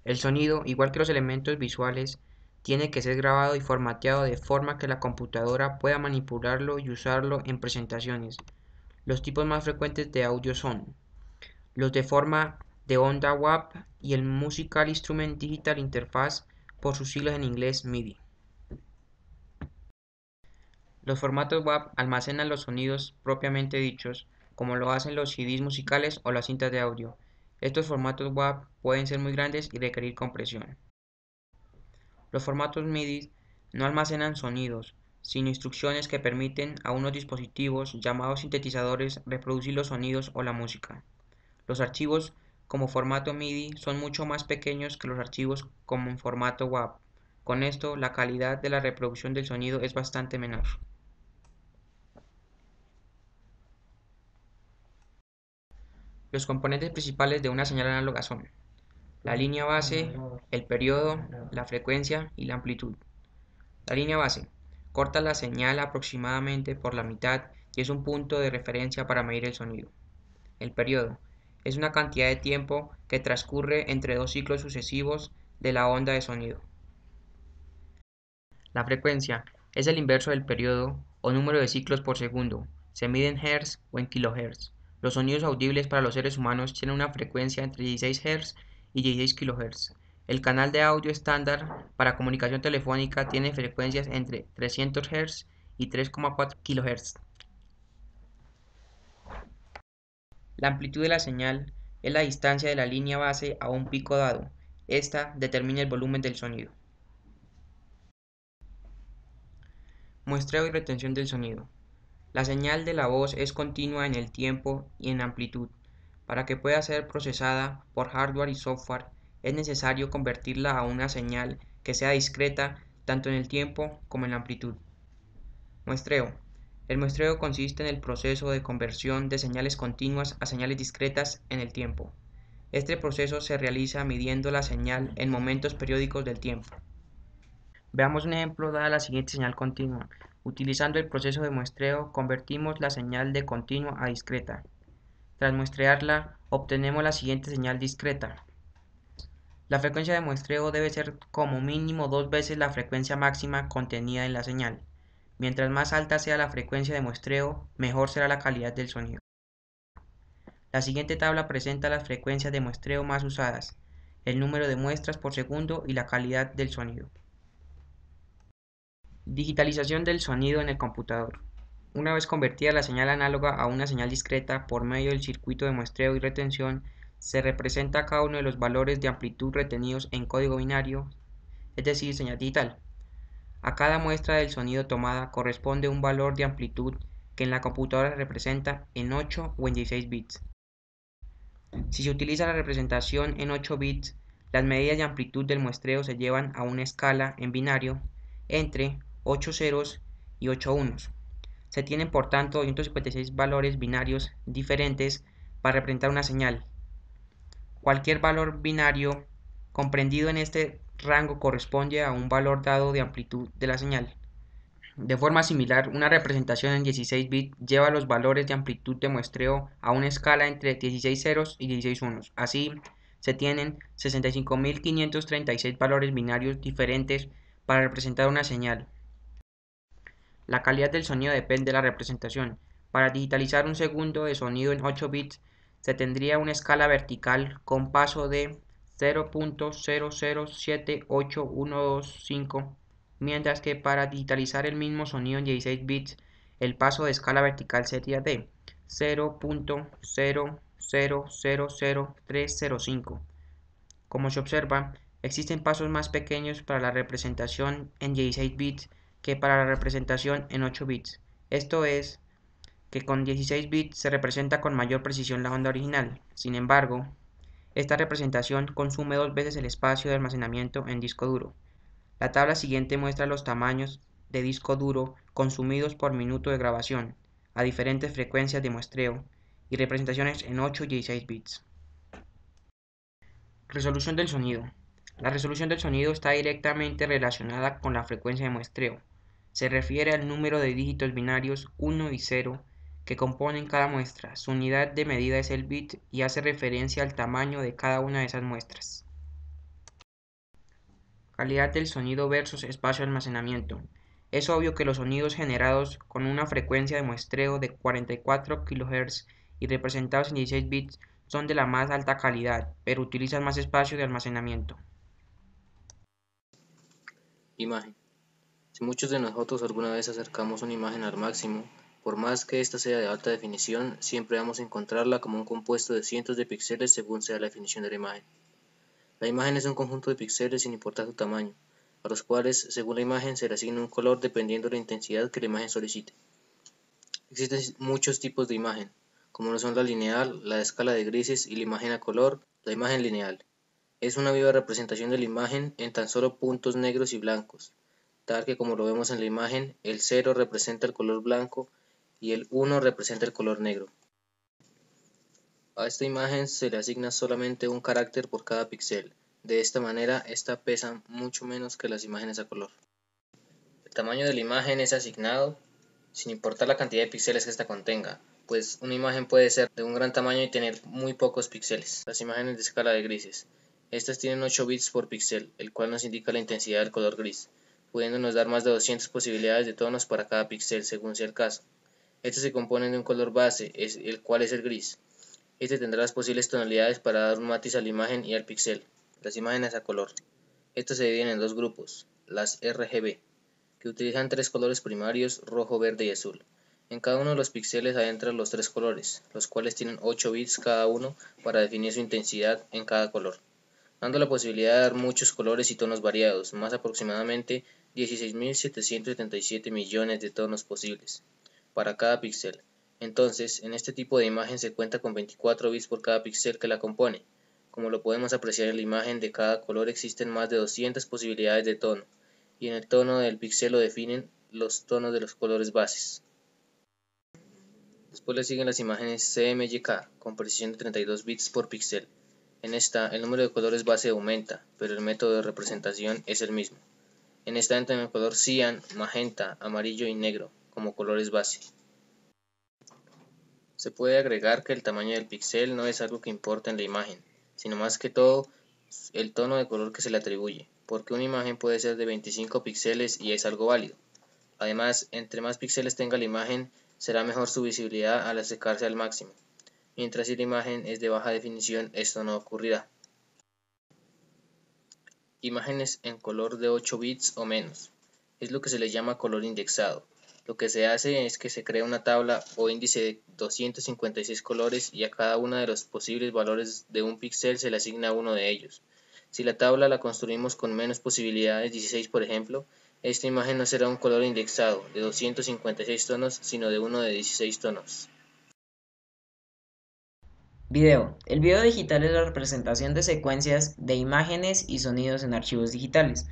El sonido, igual que los elementos visuales, tiene que ser grabado y formateado de forma que la computadora pueda manipularlo y usarlo en presentaciones. Los tipos más frecuentes de audio son los de forma de onda WAV y el Musical Instrument Digital Interface, por sus siglas en inglés MIDI. Los formatos WAV almacenan los sonidos propiamente dichos, como lo hacen los CDs musicales o las cintas de audio. Estos formatos WAV pueden ser muy grandes y requerir compresión. Los formatos MIDI no almacenan sonidos, sino instrucciones que permiten a unos dispositivos llamados sintetizadores reproducir los sonidos o la música. Los archivos como formato MIDI son mucho más pequeños que los archivos como en formato WAV. Con esto, la calidad de la reproducción del sonido es bastante menor. Los componentes principales de una señal análoga son la línea base, el periodo, la frecuencia y la amplitud. La línea base corta la señal aproximadamente por la mitad y es un punto de referencia para medir el sonido. El periodo es una cantidad de tiempo que transcurre entre dos ciclos sucesivos de la onda de sonido. La frecuencia es el inverso del periodo o número de ciclos por segundo. Se mide en Hz o en kHz. Los sonidos audibles para los seres humanos tienen una frecuencia entre 16 Hz y 16 kHz. El canal de audio estándar para comunicación telefónica tiene frecuencias entre 300 Hz y 3,4 kHz. La amplitud de la señal es la distancia de la línea base a un pico dado. Esta determina el volumen del sonido. Muestreo y retención del sonido. La señal de la voz es continua en el tiempo y en amplitud. Para que pueda ser procesada por hardware y software, es necesario convertirla a una señal que sea discreta tanto en el tiempo como en la amplitud. Muestreo. El muestreo consiste en el proceso de conversión de señales continuas a señales discretas en el tiempo. Este proceso se realiza midiendo la señal en momentos periódicos del tiempo. Veamos un ejemplo dada la siguiente señal continua. Utilizando el proceso de muestreo, convertimos la señal de continua a discreta. Tras muestrearla, obtenemos la siguiente señal discreta. La frecuencia de muestreo debe ser como mínimo 2 veces la frecuencia máxima contenida en la señal. Mientras más alta sea la frecuencia de muestreo, mejor será la calidad del sonido. La siguiente tabla presenta las frecuencias de muestreo más usadas, el número de muestras por segundo y la calidad del sonido. Digitalización del sonido en el computador. Una vez convertida la señal análoga a una señal discreta por medio del circuito de muestreo y retención, se representa cada uno de los valores de amplitud retenidos en código binario, es decir, señal digital. A cada muestra del sonido tomada corresponde un valor de amplitud que en la computadora se representa en 8 o en 16 bits. Si se utiliza la representación en 8 bits, las medidas de amplitud del muestreo se llevan a una escala en binario entre 8 ceros y 8 unos. Se tienen por tanto 256 valores binarios diferentes para representar una señal. Cualquier valor binario comprendido en este rango corresponde a un valor dado de amplitud de la señal. De forma similar, una representación en 16 bits lleva los valores de amplitud de muestreo a una escala entre 16 ceros y 16 unos. Así, se tienen 65.536 valores binarios diferentes para representar una señal. La calidad del sonido depende de la representación. Para digitalizar un segundo de sonido en 8 bits, se tendría una escala vertical con paso de 0.0078125, mientras que para digitalizar el mismo sonido en 16 bits, el paso de escala vertical sería de 0.0000305. Como se observa, existen pasos más pequeños para la representación en 16 bits que para la representación en 8 bits. Esto es, que con 16 bits se representa con mayor precisión la onda original. Sin embargo, esta representación consume 2 veces el espacio de almacenamiento en disco duro. La tabla siguiente muestra los tamaños de disco duro consumidos por minuto de grabación, a diferentes frecuencias de muestreo, y representaciones en 8 y 16 bits. Resolución del sonido. La resolución del sonido está directamente relacionada con la frecuencia de muestreo. Se refiere al número de dígitos binarios 1 y 0 que componen cada muestra. Su unidad de medida es el bit y hace referencia al tamaño de cada una de esas muestras. calidad del sonido versus espacio de almacenamiento. Es obvio que los sonidos generados con una frecuencia de muestreo de 44 kHz y representados en 16 bits son de la más alta calidad, pero utilizan más espacio de almacenamiento. Imagen. Si muchos de nosotros alguna vez acercamos una imagen al máximo, por más que ésta sea de alta definición, siempre vamos a encontrarla como un compuesto de cientos de píxeles según sea la definición de la imagen. La imagen es un conjunto de píxeles sin importar su tamaño, a los cuales, según la imagen, se le asigna un color dependiendo de la intensidad que la imagen solicite. Existen muchos tipos de imagen, como lo son la lineal, la de escala de grises y la imagen a color. La imagen lineal es una viva representación de la imagen en tan solo puntos negros y blancos, tal que como lo vemos en la imagen, el 0 representa el color blanco y el 1 representa el color negro. A esta imagen se le asigna solamente un carácter por cada píxel. De esta manera, esta pesa mucho menos que las imágenes a color. El tamaño de la imagen es asignado sin importar la cantidad de píxeles que ésta contenga, pues una imagen puede ser de un gran tamaño y tener muy pocos píxeles. Las imágenes de escala de grises. Estas tienen 8 bits por píxel, el cual nos indica la intensidad del color gris, pudiéndonos dar más de 200 posibilidades de tonos para cada píxel según sea el caso. Estos se componen de un color base, el cual es el gris. Este tendrá las posibles tonalidades para dar un matiz a la imagen y al píxel. Las imágenes a color. Estas se dividen en dos grupos, las RGB, que utilizan tres colores primarios, rojo, verde y azul. En cada uno de los píxeles adentran los tres colores, los cuales tienen 8 bits cada uno para definir su intensidad en cada color, dando la posibilidad de dar muchos colores y tonos variados, más aproximadamente 16.777 millones de tonos posibles para cada píxel. Entonces, en este tipo de imagen se cuenta con 24 bits por cada píxel que la compone. Como lo podemos apreciar en la imagen, de cada color existen más de 200 posibilidades de tono, y en el tono del píxel lo definen los tonos de los colores bases. Después le siguen las imágenes CMYK, con precisión de 32 bits por píxel. En esta, el número de colores base aumenta, pero el método de representación es el mismo. En esta entran el color cian, magenta, amarillo y negro, como colores base. Se puede agregar que el tamaño del píxel no es algo que importa en la imagen, sino más que todo el tono de color que se le atribuye, porque una imagen puede ser de 25 píxeles y es algo válido. Además, entre más píxeles tenga la imagen, será mejor su visibilidad al acercarse al máximo, mientras si la imagen es de baja definición, esto no ocurrirá. Imágenes en color de 8 bits o menos, es lo que se le llama color indexado. Lo que se hace es que se crea una tabla o índice de 256 colores y a cada uno de los posibles valores de un píxel se le asigna uno de ellos. Si la tabla la construimos con menos posibilidades, 16 por ejemplo, esta imagen no será un color indexado de 256 tonos, sino de uno de 16 tonos. Video. El video digital es la representación de secuencias de imágenes y sonidos en archivos digitales.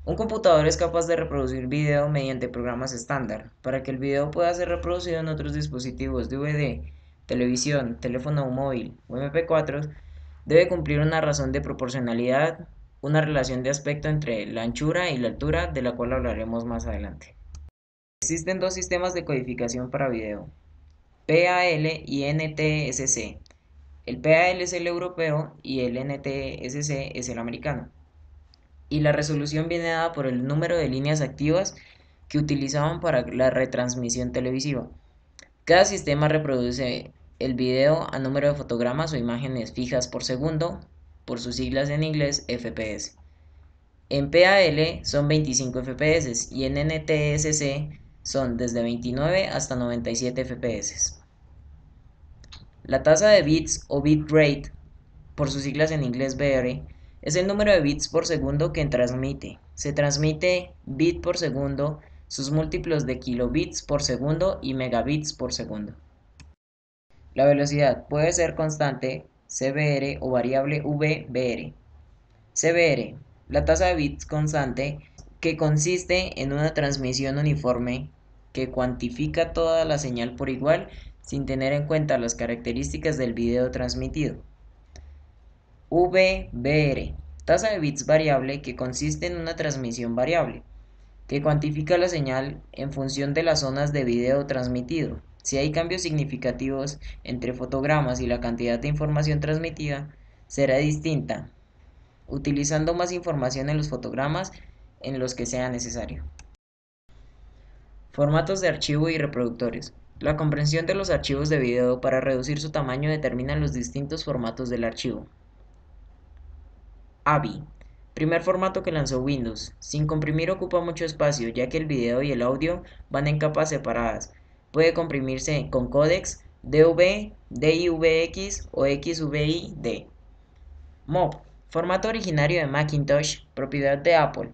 Un computador es capaz de reproducir video mediante programas estándar. Para que el video pueda ser reproducido en otros dispositivos DVD, televisión, teléfono móvil o MP4, debe cumplir una razón de proporcionalidad, una relación de aspecto entre la anchura y la altura, de la cual hablaremos más adelante. Existen dos sistemas de codificación para video, PAL y NTSC. El PAL es el europeo y el NTSC es el americano. Y la resolución viene dada por el número de líneas activas que utilizaban para la retransmisión televisiva. Cada sistema reproduce el video a número de fotogramas o imágenes fijas por segundo, por sus siglas en inglés FPS. En PAL son 25 FPS y en NTSC son desde 29 hasta 97 FPS. La tasa de bits o bitrate, por sus siglas en inglés BR, es el número de bits por segundo que transmite. Se transmite bit por segundo, sus múltiplos de kilobits por segundo y megabits por segundo. La velocidad puede ser constante, CBR, o variable VBR. CBR, la tasa de bits constante, que consiste en una transmisión uniforme que cuantifica toda la señal por igual sin tener en cuenta las características del video transmitido. VBR, tasa de bits variable, que consiste en una transmisión variable, que cuantifica la señal en función de las zonas de video transmitido. Si hay cambios significativos entre fotogramas y la cantidad de información transmitida, será distinta. utilizando más información en los fotogramas en los que sea necesario. Formatos de archivo y reproductores. La comprensión de los archivos de video para reducir su tamaño determina los distintos formatos del archivo. AVI. Primer formato que lanzó Windows. Sin comprimir ocupa mucho espacio, ya que el video y el audio van en capas separadas. Puede comprimirse con códecs DV, DIVX o XVID. MOV. Formato originario de Macintosh, propiedad de Apple,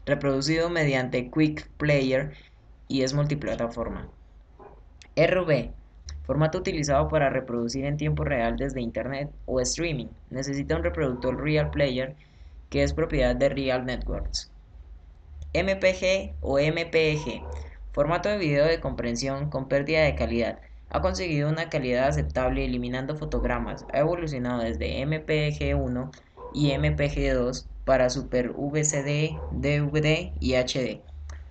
reproducido mediante Quick Player y es multiplataforma. RV. Formato utilizado para reproducir en tiempo real desde Internet o streaming. Necesita un reproductor Real Player que es propiedad de Real Networks. MPG o MPEG. Formato de video de compresión con pérdida de calidad. Ha conseguido una calidad aceptable eliminando fotogramas. Ha evolucionado desde MPEG-1 y MPG-2 para Super VCD, DVD y HD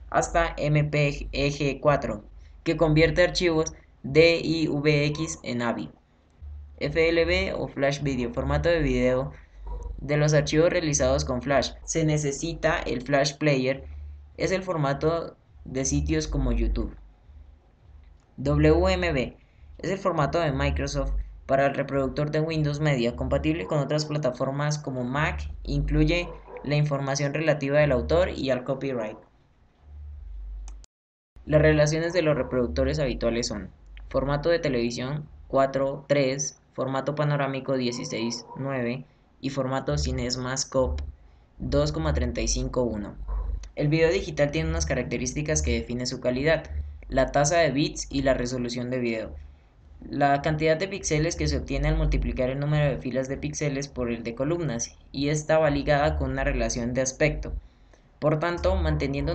hasta MPEG-4, que convierte archivos DIVX en AVI. FLV o Flash Video, formato de video de los archivos realizados con Flash. Se necesita el Flash Player, es el formato de sitios como YouTube. WMV es el formato de Microsoft para el reproductor de Windows Media, compatible con otras plataformas como Mac, incluye la información relativa del autor y al copyright. Las relaciones de los reproductores habituales son formato de televisión 4:3, formato panorámico 16:9 y formato CineMaScope 2,35:1. El video digital tiene unas características que definen su calidad: la tasa de bits y la resolución de video. La cantidad de píxeles que se obtiene al multiplicar el número de filas de píxeles por el de columnas, y esta va ligada con una relación de aspecto. Por tanto, manteniendo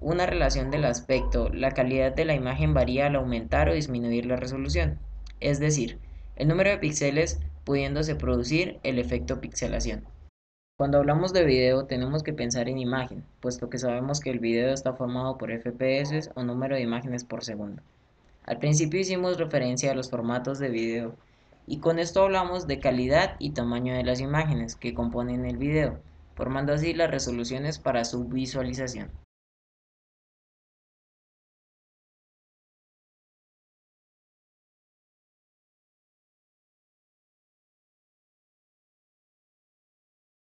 una relación del aspecto, la calidad de la imagen varía al aumentar o disminuir la resolución, es decir, el número de píxeles pudiéndose producir el efecto pixelación. Cuando hablamos de video tenemos que pensar en imagen, puesto que sabemos que el video está formado por FPS o número de imágenes por segundo. Al principio hicimos referencia a los formatos de video y con esto hablamos de calidad y tamaño de las imágenes que componen el video, formando así las resoluciones para su visualización.